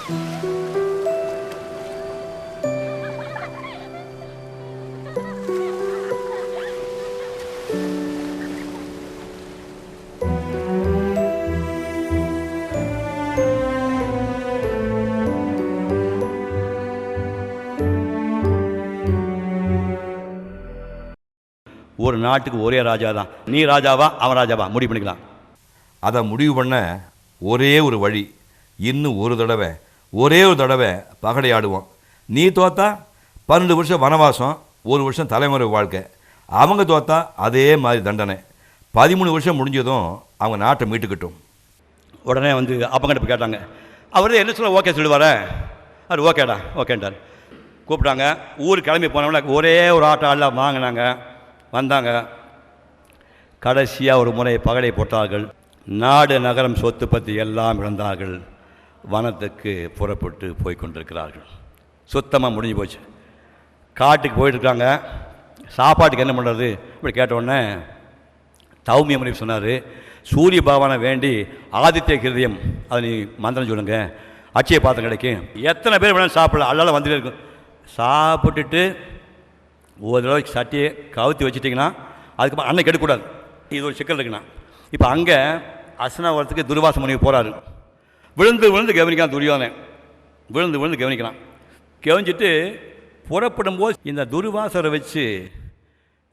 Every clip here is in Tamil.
ஒரு நாட்டுக்கு ஒரே ராஜா தான். நீ ராஜாவா அவன் ராஜாவா முடிவு பண்ணிக்கலாம். அதை முடிவு பண்ண ஒரே ஒரு வழி, இன்னும் ஒரே ஒரு தடவை பகடையாடுவோம். நீ தோத்தா 12 வருஷம் வனவாசம், 1 வருஷம் தலைமுறை வாழ்க்கை. அவங்க தோத்தா அதே மாதிரி தண்டனை. 13 வருஷம் முடிஞ்சதும் அவங்க நாட்டை மீட்டுக்கிட்டோம். உடனே வந்து அப்பங்கிட்ட கேட்டாங்க. அவர் என்ன சொல்ல ஓகே சொல்லுவார. அவர் ஓகேடா ஓகேன்றார். கூப்பிட்டாங்க. ஊருக்கு கிளம்பி போனவங்கள ஒரே ஒரு ஆட்டம் ஆடல வாங்கினாங்க. வந்தாங்க. கடைசியாக ஒரு முறை பகடை போட்டார்கள். நாடு நகரம் சொத்து பற்றி எல்லாம் இழந்தார்கள். வனத்துக்கு புறப்பட்டு போய் கொண்டிருக்கிறார்கள். சுத்தமாக முடிஞ்சு போச்சு. காட்டுக்கு போயிட்டுருக்காங்க. சாப்பாட்டுக்கு என்ன பண்ணுறது இப்படி கேட்டவுடனே தௌமிய முனிவர் சொன்னார், சூரிய பகவானை வேண்டி ஆதித்ய கிருதயம் அதை நீ மந்திரம் சொல்லுங்க, அட்சய பாத்திரம் கிடைக்கும். எத்தனை பேர் வேணாலும் சாப்பிடலாம், அல்லாத வந்துட்டே இருக்கும். சாப்பிட்டுட்டு ஒரு தடவை சட்டியை கவுத்தி வச்சுட்டிங்கன்னா அதுக்கப்புறம் அன்னைக்கு எடுக்கக்கூடாது. இது ஒரு சிக்கல் இருக்குண்ணா. இப்போ அங்கே அஸ்னாவரத்துக்கு துர்வாச முனிவர் போகிறாரு. விழுந்து கவனிக்கலாம். துரியோதனன் விழுந்து கவனிக்கலாம். கவனிச்சுட்டு புறப்படும்போது இந்த துர்வாசரை வச்சு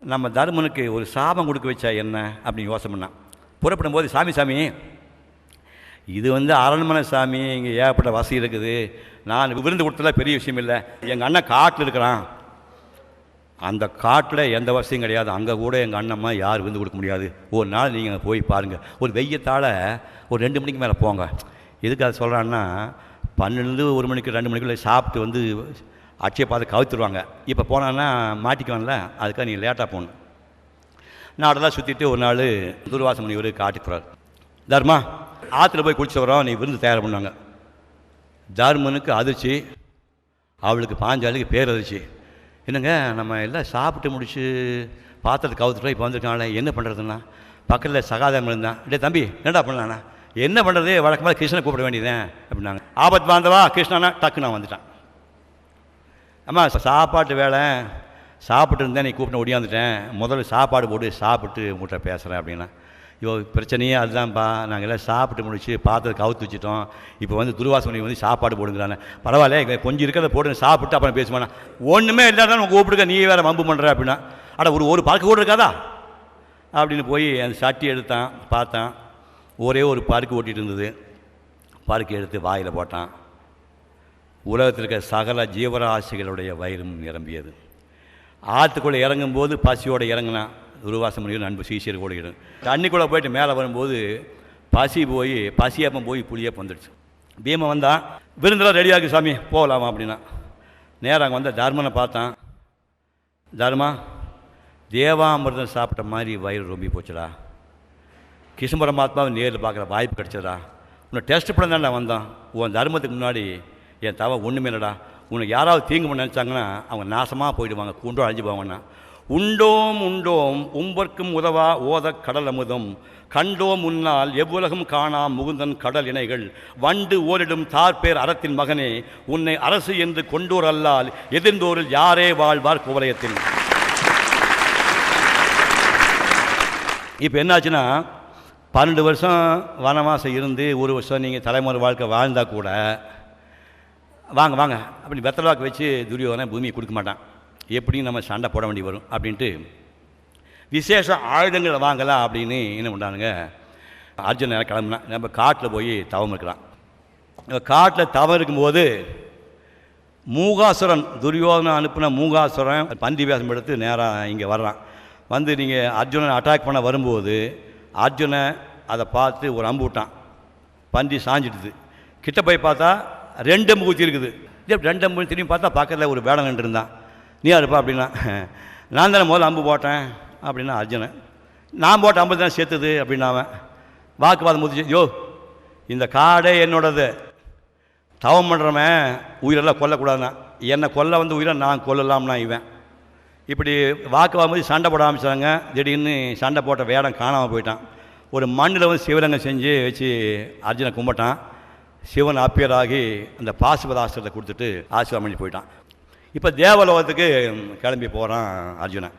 நம்ம தர்மனுக்கு ஒரு சாபம் கொடுக்க வச்சா என்ன அப்படின்னு யோசனை பண்ணான். புறப்படும்போது சாமி இது அரண்மனை சாமி, இங்கே ஏகப்பட்ட வசதி இருக்குது, நான் விருந்து கொடுத்தல பெரிய விஷயம் இல்லை. எங்கள் அண்ணன் காட்டில் இருக்கிறான், அந்த காட்டில் எந்த வசதியும் கிடையாது, அங்கே கூட எங்கள் அண்ணம்மா யார் விருந்து கொடுக்க முடியாது. ஒரு நாள் நீங்கள் போய் பாருங்கள், ஒரு வெய்யத்தால் ஒரு 2 மணிக்கு மேலே போங்க. எதுக்கு அதை சொல்கிறான்னா 12 1 மணிக்கு 2 மணிக்குள்ளே சாப்பிட்டு அட்சய பார்த்து கவுத்துருவாங்க. இப்போ போனான்னா மாட்டிக்குவான்ல, அதுக்காக நீங்கள் லேட்டாக போகணும். நாடெல்லாம் சுற்றிட்டு ஒரு நாள் துர்வாச முனிவர் காட்டுக்கு போகிறார். தர்மா ஆற்றுல போய் குளிச்சு வரோம், நீ விருந்து தயார் பண்ணாங்க. தர்மனுக்கு அதிர்ச்சி, அவளுக்கு பாஞ்சாலிக்கு பேரதிர்ச்சி. என்னங்க நம்ம எல்லாம் சாப்பிட்டு முடிச்சு பாத்திரத்தை கவுத்துட்டோம், இப்போ வந்திருக்காங்களே என்ன பண்ணுறதுன்னா பக்கத்தில் சகாதம் இருந்தான். டே தம்பி என்னடா பண்ணலாண்ணா, என்ன பண்ணுறது, வழக்கமாக கிருஷ்ணனை கூப்பிட வேண்டியதேன் அப்படின்னாங்க. ஆபத் பாந்தவா கிருஷ்ணனா டக்கு நான் வந்துட்டான். அம்மா சாப்பாட்டு வேலை சாப்பிட்டு இருந்தேன், நீ கூப்பிட்டு ஒடியாந்துட்டேன், முதல்ல சாப்பாடு போட்டு சாப்பிட்டு உங்கள்கிட்ட பேசுகிறேன் அப்படின்னா. இப்போ பிரச்சனையே அதுதான்ப்பா, நாங்கள் எல்லாம் சாப்பிட்டு முடிச்சு பாத்திரத்தை கவுத்து வச்சுட்டோம், இப்போ துர்வாசனை சாப்பாடு போடுங்கிறானே. பரவாயில்ல கொஞ்சம் இருக்கிறத போட்டு சாப்பிட்டு அப்புறம் பேசுவானா. ஒன்றுமே இல்லாதான் உங்கள் கூப்பிடுங்க, நீ வேறு வம்பு பண்ணுற அப்படின்னா. ஒரு பறக்க கூட இருக்காதா அப்படின்னு போய் அந்த சட்டி எடுத்தான். பார்த்தான், ஒரே ஒரு பருக்கு ஓட்டிகிட்டு இருந்தது. பருக்கு எடுத்து வாயில் போட்டான். உலகத்தில் இருக்க சகல ஜீவராசிகளுடைய வயிறும் நிரம்பியது. ஆற்றுக்குள்ளே இறங்கும்போது பசியோடு இறங்கினான். துர்வாச முனிவர் நண்பு சீசியர் கூட இடம். தண்ணிக்குள்ளே போயிட்டு மேலே வரும்போது பசியப்பம் போய் புளியப்பம் வந்துடுச்சு. பீமன் வந்தான். விருந்தெல்லாம் ரெடியாகு சாமி போகலாமா அப்படின்னா. நேராக அங்கே வந்த தர்மனை பார்த்தான். தர்மா தேவாமிர்தம் சாப்பிட்ட மாதிரி வயிறு ரொம்ப போச்சுடா, கிருஷ்ண பரமாத்மாவை நேரில் பார்க்குற வாய்ப்பு கிடச்சதா, உன்னை டெஸ்ட் பண்ண தான் நான் வந்தான். உன் தர்மத்துக்கு முன்னாடி என் தவ ஒன்றுமே இல்லைடா, உனக்கு யாராவது தீங்கு பண்ண நினச்சாங்கன்னா அவங்க நாசமாக போயிடுவாங்க, கூண்டோ அழிஞ்சு போவாங்கன்னா. உண்டோம் உம்பர்க்கும் உதவா ஓத கடல் அமுதம், கண்டோம் முன்னால் எவ்வுலகம் காணாம் முகுந்தன் கடல் இணைகள், வண்டு ஓரிடும் தார்பேர் அறத்தின் மகனே, உன்னை அரசு என்று கொண்டோர் அல்லால் எதிர்ந்தோரில் யாரே வாழ்வார் குவலயத்தில். இப்போ என்னாச்சுன்னா 12 வருஷம் வனவாசம் இருந்து 1 வருஷம் நீங்கள் தலைமுறை வாழ்க்கை வாழ்ந்தால் கூட வாங்க அப்படி வெத்தலாக்கு வச்சு துரியோதனை பூமியை கொடுக்க மாட்டான். எப்படியும் நம்ம சண்டை போட வேண்டி வரும் அப்படின்ட்டு விசேஷ ஆயுதங்களை வாங்கலாம் அப்படின்னு என்ன பண்ணுறானுங்க. அர்ஜுனன் கிளம்புனா நம்ம காட்டில் போய் தவம் இருக்கிறான். காட்டில் தவம் இருக்கும்போது மூகாசுரன், துரியோதனை அனுப்பின மூகாசுரன் பந்தி வேஷம் எடுத்து நேராக இங்கே வர்றான். நீங்கள் அர்ஜுனனை அட்டாக் பண்ண வரும்போது அர்ஜுனை அதை பார்த்து ஒரு அம்பு விட்டான். பந்தி சாஞ்சிடுது. கிட்ட போய் பார்த்தா 2 அம்பு ஊற்றி இருக்குது. 2 அம்பு திரும்பி பார்த்தா பக்கத்தில் ஒரு வேடம் நின்று இருந்தான். நீ யாருப்பா அப்படின்னா, நான் தானே முதல்ல அம்பு போட்டேன் அப்படின்னா அர்ஜுனன். நான் போட்ட அம்பு தான் சேர்த்துது அப்படின்னா அவன் வாக்குவாதம் முடிச்சு, யோ இந்த காடே என்னோடது, தவம் பண்ணுறவன் உயிரெல்லாம் கொல்லக்கூடாதுன்னா, என்னை கொல்ல உயிரை நான் கொல்லலாம்னா இவன். இப்படி வாக்குவாதம் போது சண்டை போட ஆரம்பிச்சாங்க. திடீர்னு சண்டை போட்ட வேடம் காணாமல் போயிட்டான். ஒரு மண்ணில் சிவலிங்கம் செஞ்சு வச்சு அர்ஜுனை கும்பிட்டான். சிவன் ஆப்பியராகி அந்த பாசுபதாஸ்திரத்தை கொடுத்துட்டு ஆசீர்வாதம் பண்ணி போயிட்டான். இப்போ தேவலோகத்துக்கு கிளம்பி போகிறான் அர்ஜுனன்.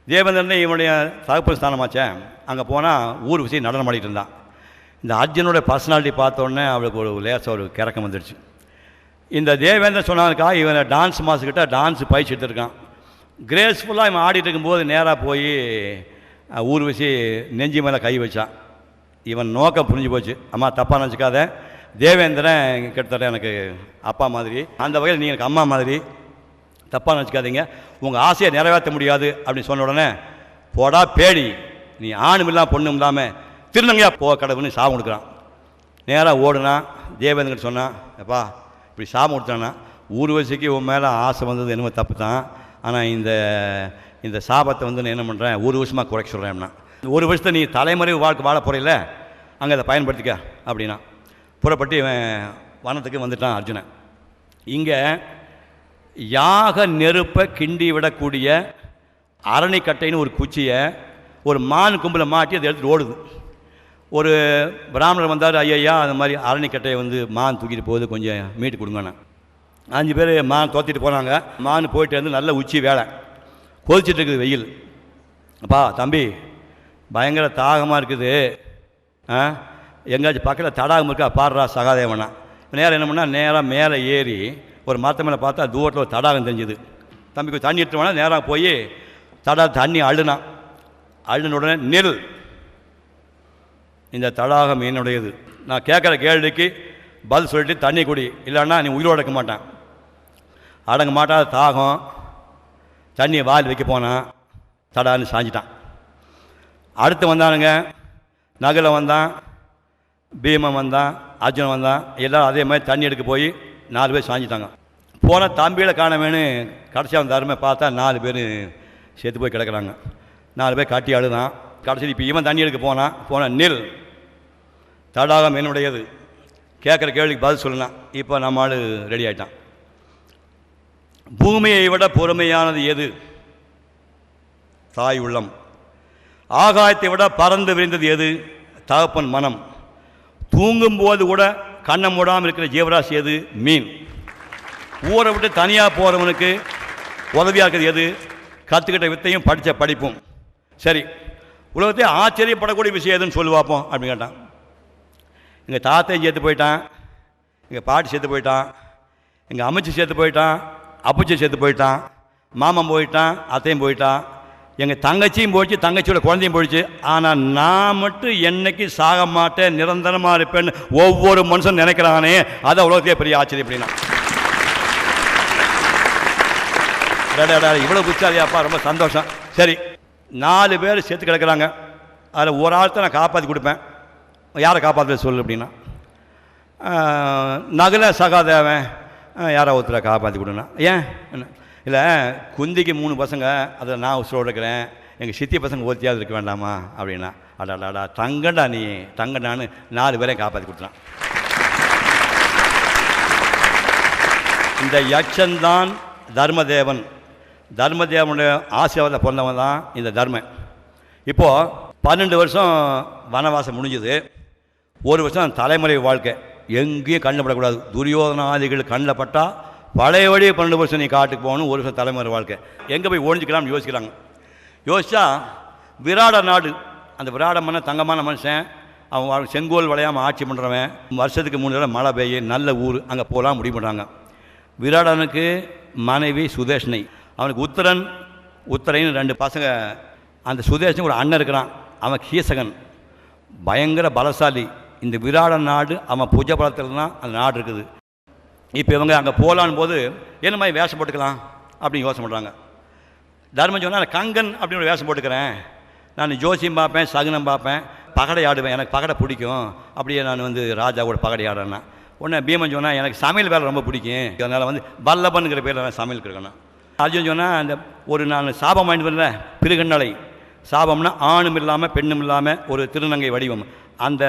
தேவேந்திரன் இவனுடைய தகப்பன் ஸ்தானமாச்சேன். அங்கே போனால் ஊர் விஷயம் நடனம் ஆடிட்டு இருந்தான். இந்த அர்ஜுனோட பர்சனாலிட்டி பார்த்தோன்னே அவளுக்கு ஒரு லேசாக ஒரு கிறக்கம் வந்துடுச்சு. இந்த தேவேந்திரன் சொன்னாருக்கா இவனை டான்ஸ் மாஸ்டர்கிட்ட டான்ஸ் பயிற்சி எடுத்துருக்கான். கிரேஸ்ஃபுல்லாக இவன் ஆடிட்டு இருக்கும்போது நேராக போய் ஊர்வசி நெஞ்சி மேலே கை வச்சான். இவன் நோக்கம் புரிஞ்சு போச்சு. அம்மா தப்பாக நினச்சிக்காத, தேவேந்திரன் கிட்டத்தட்ட எனக்கு அப்பா மாதிரி, அந்த வகையில் நீங்கள் எனக்கு அம்மா மாதிரி, தப்பாக நினச்சிக்காதீங்க, உங்கள் ஆசையை நிறைவேற்ற முடியாது அப்படின்னு சொன்ன உடனே, போடா பேடி, நீ ஆணும் இல்லாமல் பொண்ணும் இல்லாமல் திருநங்கையாக போ கடவுள்னு சாபம் கொடுக்குறான். நேராக ஓடுனா. தேவேந்திரன் சொன்னான், எப்பா இப்படி சாபம் கொடுத்தானா, ஊர்வசிக்கு உன் மேலே ஆசை வந்தது என்னமோ தப்பு தான், ஆனால் இந்த சாபத்தை வந்து நான் என்ன பண்ணுறேன், ஒரு வருஷமாக குறைக்க சொல்கிறேன்னா, ஒரு வருஷத்தை நீ தலைமுறை வாழ்க்கை வாழ போகிறீல்ல, அங்கே அதை பயன்படுத்திக்க அப்படின்னா. புறப்பட்டு இவன் வனத்துக்கு வந்துட்டான் அர்ஜுனன். இங்கே யாக நெருப்பை கிண்டி விடக்கூடிய அரணிக்கட்டைன்னு ஒரு குச்சியை ஒரு மான் கும்பில் மாட்டி அதை எடுத்துகிட்டு ஓடுது. ஒரு பிராமணர் வந்தார், ஐயா அந்த மாதிரி அரணிக்கட்டையை வந்து மான் தூக்கிட்டு போகுது, கொஞ்சம் மீட்டு கொடுங்கண்ணா. 5 பேர் மான் தோற்றிட்டு போனாங்க. மான் போயிட்டு வந்து நல்ல உச்சி வேலை கொதிச்சுட்டு இருக்குது வெயில். அப்பா தம்பி பயங்கர தாகமாக இருக்குது, எங்கேயாச்சும் பக்கத்தில் தடாகம் இருக்கா பாடுறா சகாதேவனா. நேரம் என்ன பண்ணால் நேராக மேலே ஏறி ஒரு மரத்து மேலே பார்த்தா தூரத்தில் ஒரு தடாகம் தெரிஞ்சுது. தம்பிக்கு தண்ணி எடுத்து வேணா நேராக போய் தண்ணி அழுனான். அழுன உடனே நெல், இந்த தடாகம் என்னுடையது, நான் கேட்குற கேள்விக்கு பதில் சொல்லிட்டு தண்ணி குடி, இல்லைன்னா நீ உயிரோடு அடக்க மாட்டான். அடங்க மாட்டாத தாகம், தண்ணியை வாயில் வைக்க போனான், தடான்னு சாஞ்சிட்டான். அடுத்து வந்தானுங்க, நகுல வந்தான், பீமன் வந்தான், அர்ஜுனன் வந்தான், எல்லோரும் அதே மாதிரி தண்ணி எடுக்க போய் 4 பேர் சாஞ்சிட்டாங்க. போனால் தம்பியில் காணவேன்னு கடைசியாக வந்தாருமே பார்த்தா 4 பேர் சேர்த்து போய் கிடக்கிறாங்க. 4 பேர் கட்டி அழுதான். கடைசியில் இப்போ இவன் தண்ணி எடுக்க போன நெல், தடாகம் என்னுடையது, கேட்குற கேள்விக்கு பதில் சொல்லலாம். இப்போ நம்ம ஆள் ரெடி ஆகிட்டான். பூமியை விட பொறுமையானது எது? தாய் உள்ளம். ஆகாயத்தை விட பறந்து விரிந்தது எது? தகப்பன் மனம். தூங்கும்போது கூட கண்ணை மூடாமல் இருக்கிற ஜீவராசி எது? மீன். ஊரை விட்டு தனியாக போகிறவனுக்கு உதவியாக இருக்கிறது எது? கற்றுக்கிட்ட வித்தையும் படித்த படிப்பும். சரி, உலகத்தை ஆச்சரியப்படக்கூடிய விஷயம் எதுன்னு சொல்லி பார்ப்போம் அப்படின்னு கேட்டான். எங்கள் தாத்தையும் சேர்த்து போயிட்டான், எங்கள் பாட்டி சேர்த்து போயிட்டான், எங்கள் அமைச்சு சேர்த்து போயிட்டான், அப்பச்சி சேர்த்து போயிட்டான், மாமன் போயிட்டான், அத்தையும் போயிட்டான், எங்கள் தங்கச்சியும் போயிடுச்சு, தங்கச்சியோட குழந்தையும் போயிடுச்சு. ஆனால் நான் மட்டும் என்னைக்கு சாக மாட்டேன், நிரந்தரமாக இருப்பேன்னு ஒவ்வொரு மனுஷன் நினைக்கிறானே, அதை உலகத்தையே பெரிய ஆச்சரியம். அப்படின்னா இவ்வளோ புச்சாதியாப்பா, ரொம்ப சந்தோஷம். சரி, 4 பேர் சேர்த்து கிடக்கிறாங்க. அதில் ஒரு ஆள்தான் நான் காப்பாற்றி கொடுப்பேன். யாரை காப்பாற்ற சொல்லு அப்படின்னா, நகுல சகாதேவன் யாரை ஒருத்தரை காப்பாற்றி கொடுனா. ஏன் இல்லை, குந்திக்கு 3 பசங்க, அதில் நான் உசுரோடு இருக்கிறேன், எங்கள் சித்தி பசங்க ஒருத்தியாவது இருக்க வேண்டாமா அப்படின்னா. அடாடாடா தங்கண்டா, நீ தங்கண்டான்னு 4 பேரையும் காப்பாற்றி கொடுத்தான். இந்த யட்சன்தான் தர்மதேவன். தர்மதேவனுடைய ஆசீர்வாதத்தில் பிறந்தவன் தான் இந்த தர்மன். இப்போது 12 வருஷம் வனவாசம் முடிஞ்சது. 1 வருஷம் தலைமுறை வாழ்க்கை, எங்கேயும் கண்ணில் படக்கூடாது. துரியோதனாதிகள் கண்ணில் பட்டால் பழைய வழியே 12 வருஷம் நீ காட்டுக்கு போகணும். 1 வருஷம் தலைமுறை வாழ்க்கை, எங்கே போய் ஒழிஞ்சிக்கலாம்னு யோசிக்கிறாங்க. யோசிச்சா விராட நாடு, அந்த விராட மன்ன தங்கமான மனுஷன், அவன் செங்கோல் விளையாமல் ஆட்சி பண்ணுறவன், வருஷத்துக்கு 3 தடவை மழை பெய்யும், நல்ல ஊர், அங்கே போகலாம் முடிவு பண்ணுறாங்க. விராடனுக்கு மனைவி சுதேஷ்னை, அவனுக்கு உத்தரைன்னு 2 பசங்க. அந்த சுதேஷன் ஒரு அண்ணன் இருக்கிறான், அவன் கீசகன், பயங்கர பலசாலி. இந்த விராட நாடு அவன் புஜ பலத்தில் தான் அந்த நாடு இருக்குது. இப்போ இவங்க அங்கே போகலான்னு போது என்ன மாதிரி வேஷம் போட்டுக்கலாம் அப்படின்னு யோசனை பண்ணுறாங்க. தர்மம் சொன்னால் நான் கங்கன் அப்படின்னு ஒரு வேஷம் போட்டுக்கிறேன், நான் ஜோசியம் பார்ப்பேன், சகுனம் பார்ப்பேன், பகடை ஆடுவேன், எனக்கு பகடை பிடிக்கும், அப்படியே நான் வந்து ராஜாவோட பகடை ஆடுறேன்னா. உடனே பீமன் சொன்னால் எனக்கு சமையல் வேலை ரொம்ப பிடிக்கும், அதனால் வந்து வல்லபனுங்கிற பேரில் நான் சமையல் இருக்கணும். அர்ஜுன் சொன்னால் அந்த ஒரு நான் சாபம் வாங்கிட்டு வரல, பிருகண்ணலை சாபம்னா ஆணும் இல்லாமல் பெண்ணும் இல்லாமல் ஒரு திருநங்கை வடிவம். அந்த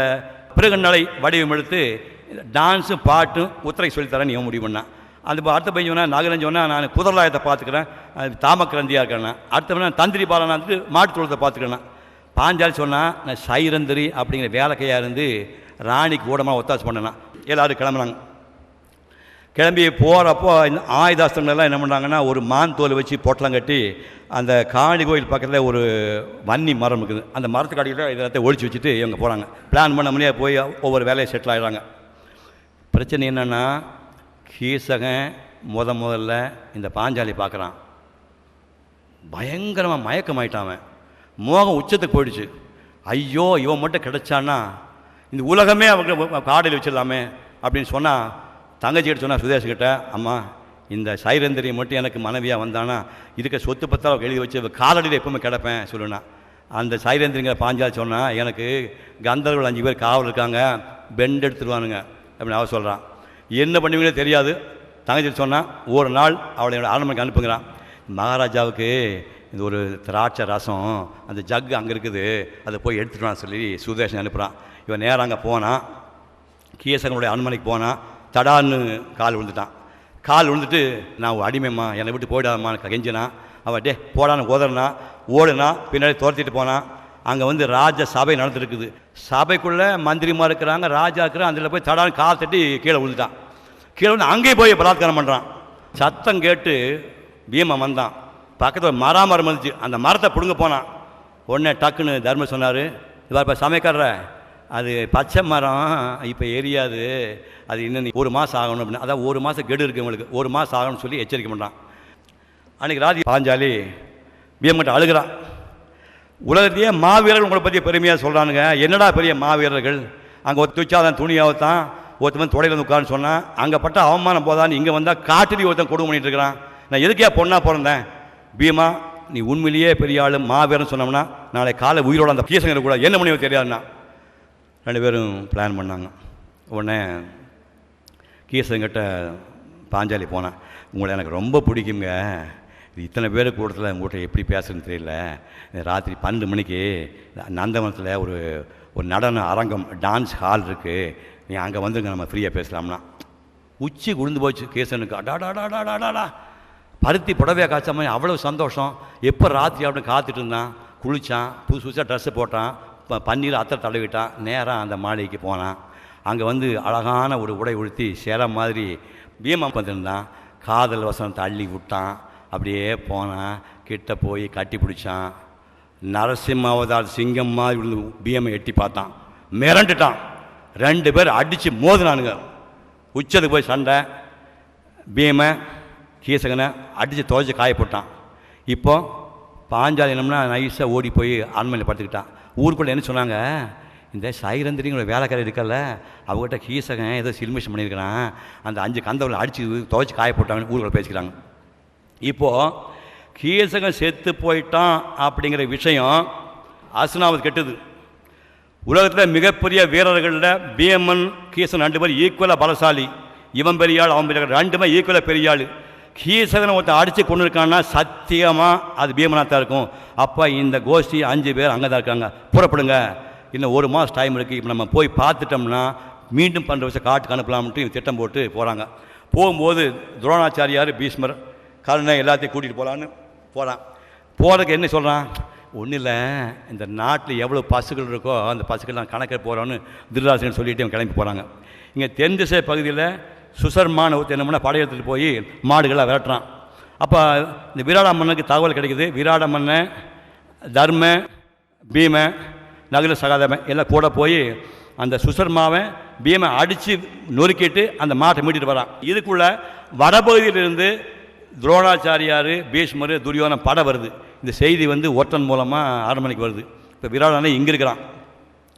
பிருகண்ணலை வடிவம் எடுத்து டான்ஸும் பாட்டும் உத்தரை சொல்லித்தரேன் இவன் முடிவு பண்ணான். அந்த அடுத்த பையன் சொன்னால் நகரன் சொன்னால் நான் குதிரலாயத்தை பார்த்துக்கிறேன், தாமக்கிரந்தியாக இருக்கிறேன். அடுத்த தந்திரி பாலனாத்துக்கு மாட்டு தொழுத்தை பார்த்துக்கிறேன். பாஞ்சாலி சொன்னால் நான் சைரந்திரி அப்படிங்கிற வேலைக்கையாக இருந்து ராணிக்கு கூடமாக ஒத்தாசு பண்ணேன். எல்லோரும் கிளம்புனாங்க. கிளம்பி போகிறப்போ இந்த ஆயுதாஸ்திரங்கள்லாம் என்ன பண்ணுறாங்கன்னா, ஒரு மான் தோல் வச்சு பொட்டலம் கட்டி அந்த காளி கோயில் பக்கத்தில் ஒரு வன்னி மரம் இருக்குது, அந்த மரத்துக்கு அடியில் இதெல்லாத்தையும் ஒழிச்சு வச்சுட்டு இவங்க போகிறாங்க. பிளான் பண்ண முடியாது, போய் ஒவ்வொரு வேலையை செட்டில் ஆகிடுறாங்க. பிரச்சனை என்னென்னா, கீசகன் முதல்ல இந்த பாஞ்சாலி பார்க்குறான். பயங்கரமாக மயக்கமாயிட்டான். மோகம் உச்சத்துக்கு போயிடுச்சு. ஐயோ, இவன் மட்டும் கிடச்சான்னா இந்த உலகமே அவங்க காடையில் வச்சிடலாமே அப்படின்னு சொன்னால், தங்கச்சிக்கிட்ட சொன்னால் சுதேஷ்கிட்ட, அம்மா இந்த சைரந்திரியை மட்டும் எனக்கு மனைவியாக வந்தானா இருக்க சொத்து பத்தா எழுதி வச்சு காலடியில் எப்பவுமே கிடப்பேன் சொல்லுனா. அந்த சைரந்திரிங்கிற பாஞ்சாலி சொன்னால், எனக்கு கந்தர்கள் 5 பேர் காவல் இருக்காங்க, பெண்ட் எடுத்துருவானுங்க அப்படின்னு அவள் சொல்கிறான். என்ன பண்ணுவீங்களே தெரியாது. தங்கச்சி சொன்னால், ஒரு நாள் அவளை என்னோடய அரண்மனைக்கு அனுப்புங்கிறான். மகாராஜாவுக்கு இந்த ஒரு திராட்சை ரசம் அந்த ஜக்கு அங்கே இருக்குது, அதை போய் எடுத்துட்டான்னு சொல்லி சுதேஷன் அனுப்புகிறான். இவன் நேரம் அங்கே போனான், கீசகனுடைய அரண்மனைக்கு போனான். தடான்னு கால் விழுந்துட்டான். கால் விழுந்துட்டு, நான் அடிமைம்மா, என்னை விட்டு போயிடாதம்மா கெஞ்சினா. அவன் டே போடான்னு ஓதறனா, ஓடுனா, பின்னாடி துரத்திட்டு போனான். அங்கே வந்து ராஜ சபை நடந்துருக்குது. சபைக்குள்ளே மந்திரிமா இருக்கிறாங்க, ராஜா இருக்கிறான். அதில் போய் தடான்னு கால் தட்டி கீழே விழுந்துட்டான். கீழே வந்து அங்கேயும் போய் பலாத்காரம் பண்ணுறான். சத்தம் கேட்டு பீமன் வந்தான். பக்கத்தில் ஒரு மரம் இருந்துச்சு, அந்த மரத்தை பிடுங்க போனான். உடனே டக்குன்னு தர்மம் சொன்னார், இது இப்போ சமைக்கிற அது பச்சை மரம் இப்போ எரியாது, அது இன்னும் 1 மாதம் ஆகணும் அப்படின்னு. அதான் 1 மாதம் கெடு இருக்குது உங்களுக்கு, 1 மாதம் ஆகணும்னு சொல்லி எச்சரிக்கை பண்ணுறான். அன்றைக்கி ராஜி பாஞ்சாலி பீமன்கிட்ட அழுகிறான். உலகத்தையே மாவீரர்கள் உங்களை பற்றி பெருமையாக சொல்கிறானுங்க, என்னடா பெரிய மாவீரர்கள், அங்கே ஒரு துச்சாதான் துணியாகத்தான் ஒருத்தன் தொடையில் வந்து உட்காருன்னு சொன்னான். அங்கே பட்ட அவமானம் போதான்னு இங்கே வந்தால் காட்டுலி ஒருத்தன் கொடுமை பண்ணிகிட்டு இருக்கிறான். நான் எதுக்கே பொண்ணாக பிறந்தேன்? பீமா, நீ உண்மையிலேயே பெரிய ஆள் மாவீரன்னு சொன்னோம்னா நாளை காலை உயிரோட அந்த கீசங்க கூட என்ன பண்ணியோ தெரியாதுண்ணா. 2 பேரும் பிளான் பண்ணாங்க. உடனே கீசங்கிட்ட பாஞ்சாலி போனேன், உங்களை எனக்கு ரொம்ப பிடிக்குங்க, இது இத்தனை பேர் கூட்டத்தில் உங்கள்கிட்ட எப்படி பேசுறதுன்னு தெரியல, ராத்திரி 12 மணிக்கு நந்தவனத்தில் ஒரு நடன அரங்கம் டான்ஸ் ஹால் இருக்குது, நீ அங்கே வந்துங்க, நம்ம ஃப்ரீயாக பேசலாம்னா. உச்சி குளிர்ந்து போச்சு கேசனுக்கு. அடாடாடாடாடாடா, பருத்தி புடவையாக காய்ச்ச மாதிரி அவ்வளோ சந்தோஷம். எப்போ ராத்திரி அப்படின்னு காத்துட்டு இருந்தான். குளித்தான், புதுசு புதுசாக ட்ரெஸ்ஸு போட்டான், பன்னீர் அத்தரை தடவிட்டான். நேராக அந்த மாளிகைக்கு போனான். அங்கே வந்து அழகான ஒரு உடை உடுத்தி சேர மாதிரி பீமன் வந்துருந்தான். காதல் வசனத்தை அள்ளி விட்டான். அப்படியே போனான், கிட்ட போய் கட்டி பிடிச்சான். நரசிம்ம அவதார் சிங்கம் மாதிரி விழுந்து பீமை எட்டி பார்த்தான், மிரண்டுட்டான். 2 பேர் அடித்து மோதினானுங்க. உச்சத்துக்கு போய் சண்டை. பீமை கீசகனை அடித்து துவைச்சி காயப்போட்டான். இப்போ பாஞ்சாலி என்னம்னா நைஸாக ஓடி போய் அரண்மனையில் படுத்துக்கிட்டான். ஊருக்குள்ளே என்ன சொன்னாங்க, இந்த சைரந்திரிங்களோட வேலைக்காரர் இருக்கல, அவங்ககிட்ட கீசகன் ஏதோ சில்மிஷம் பண்ணியிருக்கிறான், அந்த 5 கந்தவர்களை அடித்து துவைச்சி காயப்போட்டாங்கன்னு ஊருக்குள்ளே பேசிக்கிறாங்க. இப்போது கீசகன் செத்து போயிட்டான் அப்படிங்கிற விஷயம் அசுனாவது கெட்டுது. உலகத்தில் மிகப்பெரிய வீரர்களில் பீமன் கீசன் 2 பேர் ஈக்குவலாக பலசாலி. இவன் பெரிய ஆள், அவன் பெரிய ஆள், 2 பேர் ஈக்குவலாக பெரிய ஆள். கீசகனை ஒருத்தன் அடித்து கொண்டு இருக்கான்னா சத்தியமாக அது பீமனாக தான் இருக்கும். அப்போ இந்த கோஷ்டி 5 பேர் அங்கே தான் இருக்காங்க, புறப்படுங்க, இன்னும் 1 மாதம் டைம் இருக்குது, இப்போ நம்ம போய் பார்த்துட்டோம்னா மீண்டும் 12 வருஷம் காட்டுக்கு அனுப்பலாம்ட்டு திட்டம் போட்டு போகிறாங்க. போகும்போது துரோணாச்சாரியார், பீஷ்மர், கர்ணன் எல்லாத்தையும் கூட்டிகிட்டு போகலான்னு போகிறான். போகிறதுக்கு என்ன சொல்கிறான், ஒன்றும் இல்லை, இந்த நாட்டில் எவ்வளோ பசுக்கள் இருக்கோ அந்த பசுக்கள்லாம் கணக்கில் போகிறோன்னு திருராசன் சொல்லிவிட்டு அவன் கிளம்பி போகிறாங்க. இங்கே தென் திசை பகுதியில் சுசர்மான ஒருத்தர் என்ன பண்ணால் படையெடுத்துட்டு போய் மாடுகளாக விரட்டுறான். அப்போ இந்த விராட மன்னனுக்கு தகவல் கிடைக்குது. விராட மன்னன், தர்ம, பீம, நகுல சகாதமன் எல்லாம் கூட போய் அந்த சுசர்மாவை பீமை அடித்து நொறுக்கிட்டு அந்த மாட்டை மீட்டிட்டு வரான். இதுக்குள்ளே வடபகுதியிலிருந்து துரோணாச்சாரியார், பீஷ்மர், துரியோதனன் படை வருது. இந்த செய்தி வந்து ஒற்றன் மூலமாக அரண்மனைக்கு வருது. இப்போ விராடனை இங்கே இருக்கிறான்.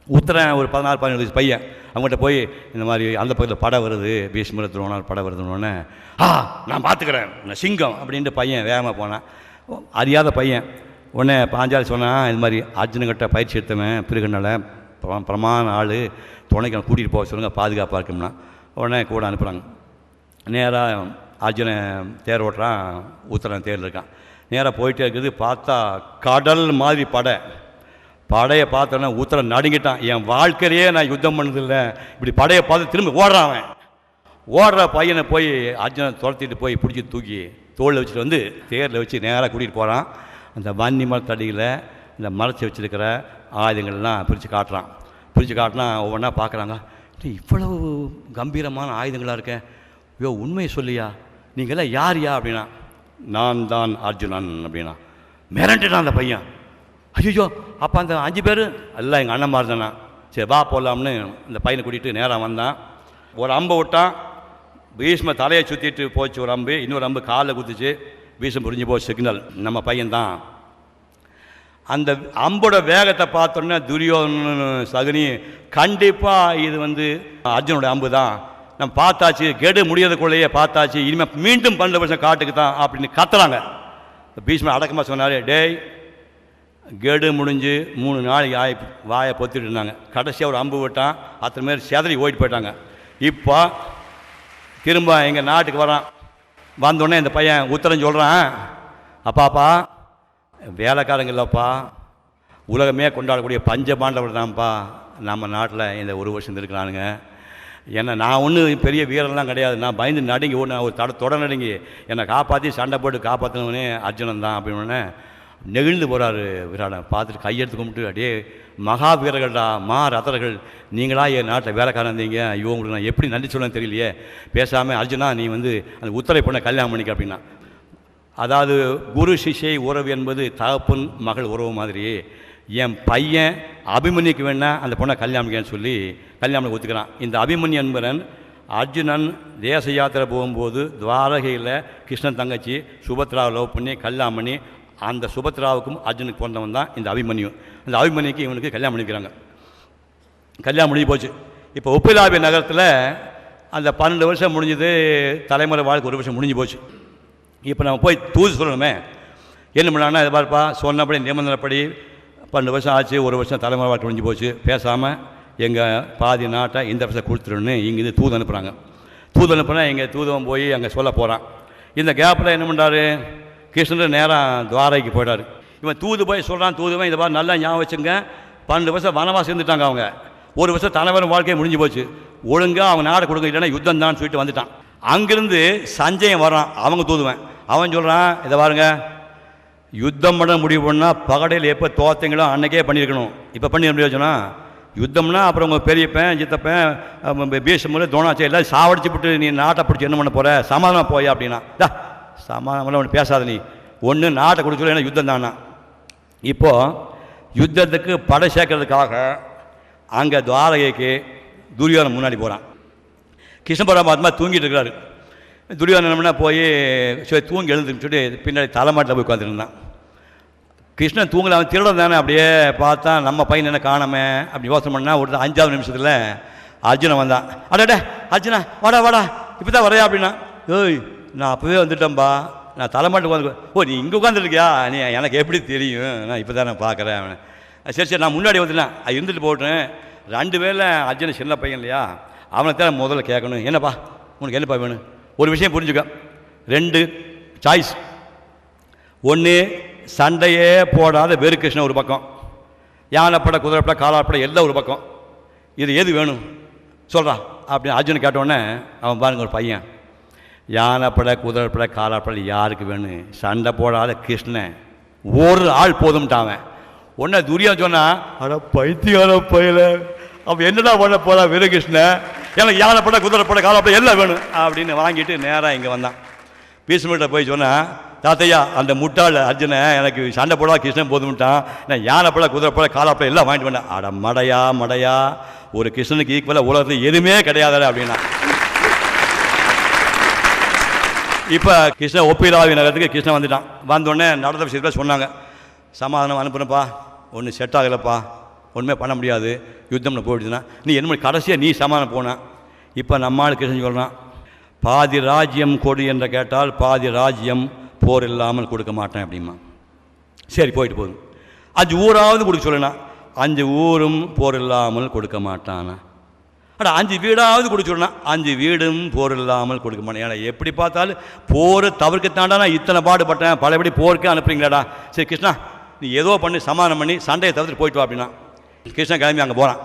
உத்தரன் ஒரு 14-15 வயசு பையன், அவங்ககிட்ட போய் இந்த மாதிரி அந்த பக்கத்தில் படம் வருது, பீஷ்மர் துரோணர் படம் வருதுன்னு, நான் பார்த்துக்கிறேன், நான் சிங்கம் அப்படின்ட்டு பையன் வேகமாக போனான். அறியாத பையன். உடனே பாஞ்சாலி சொன்னான், இது மாதிரி அர்ஜுனங்கிட்ட பயிற்சி எடுத்தவன் பிறகுனால பிரமாண ஆள், துணைக்கு கூட்டிகிட்டு போக சொல்லுங்கள், பாதுகாப்பாக இருக்கும்னா. உடனே கூட அனுப்புகிறாங்க. நேராக அர்ஜுனன் தேர் ஓட்டுறான், உத்தரன் தேரில் இருக்கான். நேராக போயிட்டே இருக்குது. பார்த்தா கடல் மாதிரி படையை பார்த்தோன்னா உத்தரன் நடுங்கிட்டான். என் வாழ்க்கையிலேயே நான் யுத்தம் பண்ணதில்லை, இப்படி படையை பார்த்து திரும்பி ஓடுறான். அவன் ஓடுற பையனை போய் அர்ஜுனன் துரத்திட்டு போய் பிடிச்சி தூக்கி தோளில் வச்சுட்டு வந்து தேரில் வச்சு நேராக கூட்டிகிட்டு போகிறான். அந்த வன்னி மரத்தடியில் இந்த மறைச்சி வச்சுருக்கிற ஆயுதங்கள்லாம் பிரித்து காட்டுறான். பிரித்து காட்டினா ஒவ்வொன்றா பார்க்குறாங்க. இவ்வளவு கம்பீரமான ஆயுதங்களாக இருக்கேன், ஐயோ உண்மையை சொல்லியா, நீங்களாம் யார் அப்படின்னா, நான் தான் அர்ஜுனன் அப்படின்னா. மிரண்டுட்டான் அந்த பையன். ஐயோ அப்போ அந்த 5 பேர் எல்லாம் எங்கள் அண்ணன்மார் தானா, சரி வா போடலாம்னு இந்த பையனை கூட்டிகிட்டு நேராக வந்தான். ஒரு அம்பை விட்டான், பீஷ்ம தலையை சுற்றிட்டு போச்சு ஒரு அம்பு, இன்னொரு அம்பு காலில் குத்திச்சு, பீஷ்மம் புரிஞ்சு போச்சு, சிக்னல் நம்ம பையன்தான். அந்த அம்போட வேகத்தை பார்த்தோன்னே துரியோதனு சகுனி கண்டிப்பாக இது அர்ஜுனோட அம்பு தான், நம்ம பார்த்தாச்சு, கெடு முடியறதுக்குள்ளேயே பார்த்தாச்சு, இனிமேல் மீண்டும் 12 வருஷம் காட்டுக்கு தான் அப்படின்னு கத்துறாங்க. பீஷ்மர் அடக்கமாக சொன்னார், டேய் கெடு முடிஞ்சு 3 நாளைக்கு வாயை பொத்திட்டு இருந்தாங்க, கடைசியாக ஒரு அம்பு விட்டான், அத்தனை பேர் செதறி ஓடிட்டு போயிட்டாங்க. இப்போ திரும்ப எங்கள் நாட்டுக்கு வரான். வந்தோடனே இந்த பையன் உத்தரம் சொல்கிறான், அப்பாப்பா வேலைக்காரங்க இல்லைப்பா, உலகமே கொண்டாடக்கூடிய பஞ்சபாண்டவர் தான்ப்பா நம்ம நாட்டில் இந்த 1 வருஷம் இருக்கிறானுங்க. ஏன்னா நான் ஒன்றும் பெரிய வீரர்லாம் கிடையாது, நான் பயந்து நடுங்கி ஒரு தொட நடுங்கி என்னை காப்பாற்றி சண்டை போட்டு காப்பாற்றினவனே அர்ஜுனன் தான் அப்படின்னு நெகிழ்ந்து போகிறாரு. விராடன் பார்த்துட்டு கையெடுத்து கும்பிட்டு, அப்படியே மகா வீரர்கள்டா, ரதர்கள், நீங்களா என் நாட்டில் வேலைக்காரன் இருந்தீங்க, ஐயோ உங்களுக்கு நான் எப்படி நன்றி சொல்லணும்னு தெரியலையே, பேசாமல் அர்ஜுனா நீ அந்த உத்தரை பொண்ணை கல்யாணம் பண்ணிக்க அப்படின்னா. அதாவது குரு சிஷ்யை உறவு என்பது தகப்பன் மகள் உறவு மாதிரி, என் பையன் அபிமன்யுக்கு வேணா அந்த பொண்ணை கல்யாணிக்கன்னு சொல்லி கல்யாணம் ஒத்துக்கிறான். இந்த அபிமன்யு என்பவன் அர்ஜுனன் தேச யாத்திரை போகும்போது துவாரகையில் கிருஷ்ணன் தங்கச்சி சுபத்ராவை லவ் பண்ணி கல்யாணம் பண்ணி, அந்த சுபத்ராவுக்கும் அர்ஜுனுக்கு பிறந்தவன் தான் இந்த அபிமன்யு. அந்த அபிமன்யுக்கு இவனுக்கு கல்யாணம் பண்ணிக்கிறாங்க. கல்யாணம் முடிஞ்சு போச்சு. இப்போ உப்பிலாபிய நகரத்தில் அந்த 12 வருஷம் முடிஞ்சது, தலைமுறை வாழ்க்கை 1 வருஷம் முடிஞ்சு போச்சு. இப்போ நம்ம போய் தூது சொல்லணுமே, என்ன பண்ணலான்னா, இது பார்ப்பா சொன்னபடி நிபந்தனைப்படி 12 வருஷம் ஆச்சு, 1 வருஷம் தலைமுறை வாழ்க்கை முடிஞ்சு போச்சு, பேசாமல் எங்கள் பாதி நாட்டை இந்த வருஷம் கொடுத்துருன்னு இங்கேருந்து தூது அனுப்புகிறாங்க. தூது அனுப்புனா எங்கள் தூதவன் போய் அங்கே சொல்ல போகிறான். இந்த கேப்பில் என்ன பண்ணுறாரு, கிருஷ்ணர் நேராக துவாரைக்கு போய்டாரு. இவன் தூது போய் சொல்கிறான், தூதுவன் இதை பார்த்து நல்லா ஞாபகம் வச்சுங்க, 12 வருஷம் வனவாசம் இருந்துட்டாங்க அவங்க, 1 வருஷம் தலைவரும் வாழ்க்கையை முடிஞ்சு போச்சு, ஒழுங்காக அவங்க நாடை கொடுங்க, இல்லைன்னா யுத்தம் தான் சொல்லிட்டு வந்துட்டான். அங்கேருந்து சஞ்சயம் வரான், அவங்க தூதுவன். அவன் சொல்கிறான், இதை பாருங்க, யுத்தம் பண்ண முடிவு பண்ணால் பகடையில் எப்போ தோத்தங்களோ அன்றைக்கே பண்ணியிருக்கணும், இப்போ பண்ணி முடியாச்சுன்னா யுத்தம்னா அப்புறம் உங்கள் பெரியப்பன் சித்தப்பன் பீஷ்மர் துரோணாச்சாரியர் எல்லாம் சாவடிச்சு விட்டு நீ நாட்டை பிடிச்சி என்ன பண்ண போகிற, சமாதானம் போய் அப்படின்னா, சமாதானம் ஒன்று பேசாத, நீ ஒன்று நாட்டை கொடுக்க, ஏன்னா யுத்தம் தானா. இப்போது யுத்தத்துக்கு படை சேர்க்கறதுக்காக அங்கே துவாரகைக்கு துரியோதனன் முன்னாடி போகிறான். கிருஷ்ண பரமாத்மா தூங்கிட்டு இருக்கிறாரு. துரியோதனன் என்ன போய் சரி தூங்கி எழுந்துன்னு சொல்லிட்டு பின்னாடி தலைமாட்டில் போய் உட்காந்துருந்தான். கிருஷ்ணன் தூங்கல, அவன் திருடன் தானே, அப்படியே பார்த்தா நம்ம பையன் என்ன காணாமே அப்படி யோசனை பண்ணால் ஒரு 5வது நிமிஷத்தில் அர்ஜுனன் வந்தான். அடடே அர்ஜுனா வாடா வாடா, இப்போ தான் வரையா அப்படின்னா, ஏய் நான் அப்போவே வந்துட்டேன்பா, நான் தலைமாட்டுக்கு உட்காந்து. ஓ நீ இங்கே உட்காந்துருக்கியா, நீ எனக்கு எப்படி தெரியும், நான் இப்போ தான் நான் பார்க்குறேன். அவனை சரி சரி நான் முன்னாடி வந்துட்டேன், அது இருந்துட்டு போட்டேன். 2 பேரில் அர்ஜுனன் சின்ன பையன் இல்லையா, அவனை தான் முதல்ல கேட்கணும், என்னப்பா உனக்கு என்னப்பா வேணும். ஒரு விஷயம் புரிஞ்சுக்க, 2 சாய்ஸ். ஒன்று சண்டையே போடாத வெறு கிருஷ்ணன் ஒரு பக்கம், யானைப்பட குதிரைப்பட காலாப்பட எல்லாம் ஒரு பக்கம், இது எது வேணும் சொல்கிறா அப்படின்னு அர்ஜுனன் கேட்டோடனே அவன் பாருங்க, ஒரு பையன் யானைப்பட குதிரைப்பட காலாப்பட யாருக்கு வேணும், சண்டை போடாத கிருஷ்ணன் ஒரு ஆள் போதும்ட்டாவன். உடனே துரியோதனன் சொன்னா, அட பைத்தியார பயில அவன் என்னடா பண்ண போறா வெறு கிருஷ்ணன், எனக்கு யானைப்பட குதிரைப்பட காலாப்பட எல்லாம் வேணும் அப்படின்னு வாங்கிட்டு நேராக இங்கே வந்தான். பீஷ்மர்கிட்ட போய் சொன்னால், தாத்தையா அந்த முட்டாள் அர்ஜுனை எனக்கு சண்டை போடா கிருஷ்ணன் போதும்ட்டான், நான் யானைப்பட குதிரைப்பட காலாப்பட எல்லாம் வாங்கிட்டு வந்தேன். அட மடையா ஒரு கிருஷ்ணனுக்கு ஈக்குவலாக உலகத்தில் எதுவுமே கிடையாதுல அப்படின்னா. இப்போ கிருஷ்ணன் ஒப்பிலாவி நகரத்துக்கு கிருஷ்ணன் வந்துட்டான். வந்தோடனே நடந்த விஷயத்தில் சொன்னாங்க, சமாதானம் அனுப்புனப்பா, ஒன்றும் செட் ஆகலைப்பா, ஒன்றுமே பண்ண முடியாது, யுத்தம்னு போயிடுதுன்னா நீ என்ன கடைசியாக நீ சமாதானம் போன. இப்போ நம்மால் கிருஷ்ணன் சொல்கிறான், பாதி ராஜ்யம் கொடு என்று கேட்டால் பாதி ராஜ்யம் போர் இல்லாமல் கொடுக்க மாட்டேன் அப்படிமா. சரி போயிட்டு போதும், 5 ஊராவது கொடுக்க சொல்லலாம், 5 ஊரும் போர் இல்லாமல் கொடுக்க மாட்டானா. அட 5 வீடாவது கொடுக்க சொல்லலாம், 5 வீடும் போர் இல்லாமல் கொடுக்க மாட்டேன். ஏன்னா எப்படி பார்த்தாலும் போர் தவிர்க்கத்தாண்டா நான் இத்தனை பாடுபட்டேன், பழையபடி போருக்கு அனுப்புறீங்களாடா. சரி கிருஷ்ணா நீ ஏதோ பண்ணி சமாதானம் பண்ணி சண்டையை தவிர்த்து போயிட்டு வா அப்படின்னா. கிருஷ்ணன் கிளம்பி அங்கே போகிறான்.